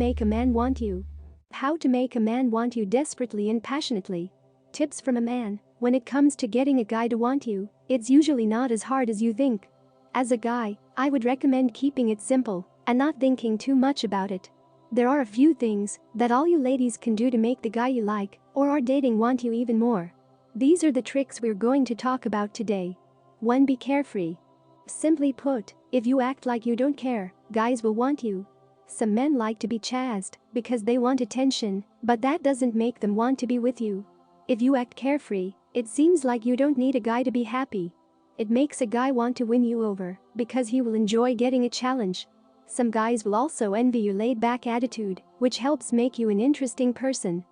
make a man want you. How to make a man want you desperately and passionately. Tips from a man: when it comes to getting a guy to want you, it's usually not as hard as you think. As a guy, I would recommend keeping it simple and not thinking too much about it. There are a few things that all you ladies can do to make the guy you like or are dating want you even more. These are the tricks we're going to talk about today. 1. Be carefree. Simply put, if you act like you don't care, guys will want you. Some men like to be chased because they want attention, but that doesn't make them want to be with you. If you act carefree, it seems like you don't need a guy to be happy. It makes a guy want to win you over because he will enjoy getting a challenge. Some guys will also envy your laid-back attitude, which helps make you an interesting person.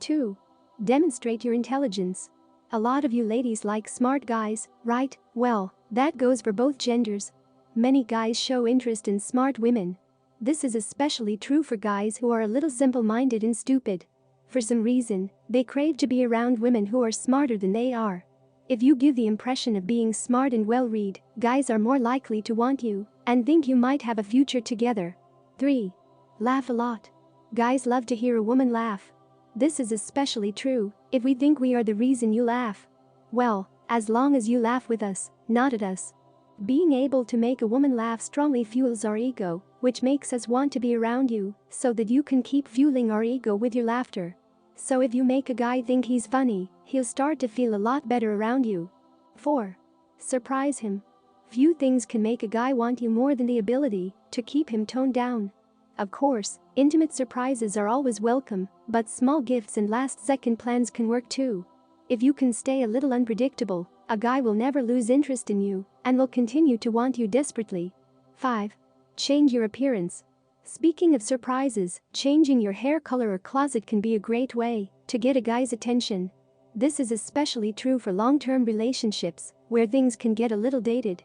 2. Demonstrate your intelligence. A lot of you ladies like smart guys, right? Well, that goes for both genders. Many guys show interest in smart women. This is especially true for guys who are a little simple-minded and stupid. For some reason, they crave to be around women who are smarter than they are. If you give the impression of being smart and well-read, guys are more likely to want you and think you might have a future together. 3. Laugh a lot. Guys love to hear a woman laugh. This is especially true if we think we are the reason you laugh. Well, as long as you laugh with us, not at us. Being able to make a woman laugh strongly fuels our ego, which makes us want to be around you so that you can keep fueling our ego with your laughter. So if you make a guy think he's funny, he'll start to feel a lot better around you. 4. Surprise him. Few things can make a guy want you more than the ability to keep him toned down. Of course, intimate surprises are always welcome, but small gifts and last-second plans can work too. If you can stay a little unpredictable, a guy will never lose interest in you and will continue to want you desperately. 5. Change your appearance. Speaking of surprises, changing your hair color or closet can be a great way to get a guy's attention. This is especially true for long-term relationships where things can get a little dated.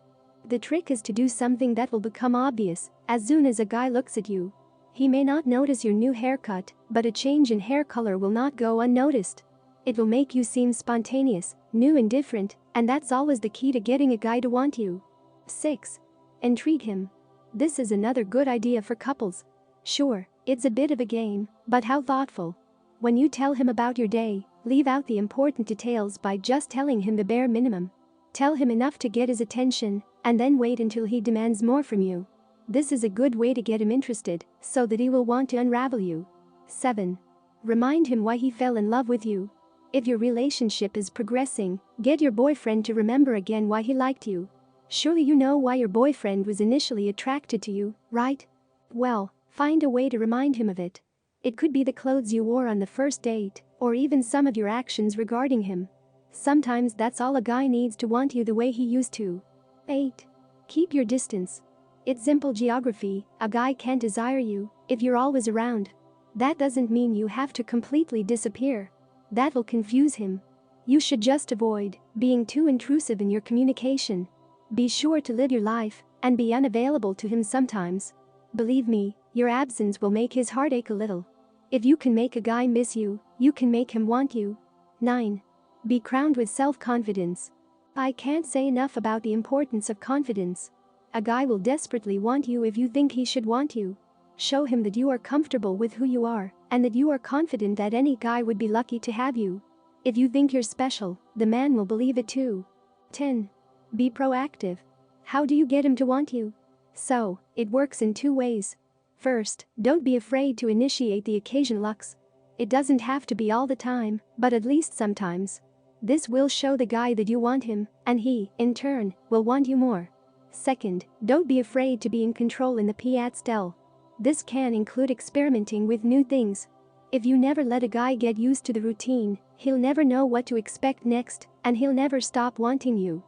The trick is to do something that will become obvious as soon as a guy looks at you. He may not notice your new haircut, but a change in hair color will not go unnoticed. It will make you seem spontaneous, new and different, and that's always the key to getting a guy to want you. 6. Intrigue him. This is another good idea for couples. Sure, it's a bit of a game, but how thoughtful. When you tell him about your day, leave out the important details by just telling him the bare minimum. Tell him enough to get his attention, and then wait until he demands more from you. This is a good way to get him interested, so that he will want to unravel you. 7. Remind him why he fell in love with you. If your relationship is progressing, get your boyfriend to remember again why he liked you. Surely you know why your boyfriend was initially attracted to you, right? Well, find a way to remind him of it. It could be the clothes you wore on the first date, or even some of your actions regarding him. Sometimes that's all a guy needs to want you the way he used to. 8. Keep your distance. It's simple geography. A guy can't desire you if you're always around. That doesn't mean you have to completely disappear. That will confuse him. You should just avoid being too intrusive in your communication. Be sure to live your life and be unavailable to him sometimes. Believe me, your absence will make his heart ache a little. If you can make a guy miss you, you can make him want you. 9. Be crowned with self-confidence. I can't say enough about the importance of confidence. A guy will desperately want you if you think he should want you. Show him that you are comfortable with who you are and that you are confident that any guy would be lucky to have you. If you think you're special, the man will believe it too. 10. Be proactive. How do you get him to want you? So, it works in 2 ways. First, don't be afraid to initiate the occasional lux. It doesn't have to be all the time, but at least sometimes. This will show the guy that you want him, and he, in turn, will want you more. Second, don't be afraid to be in control in the piat-stel. This can include experimenting with new things. If you never let a guy get used to the routine, he'll never know what to expect next, and he'll never stop wanting you.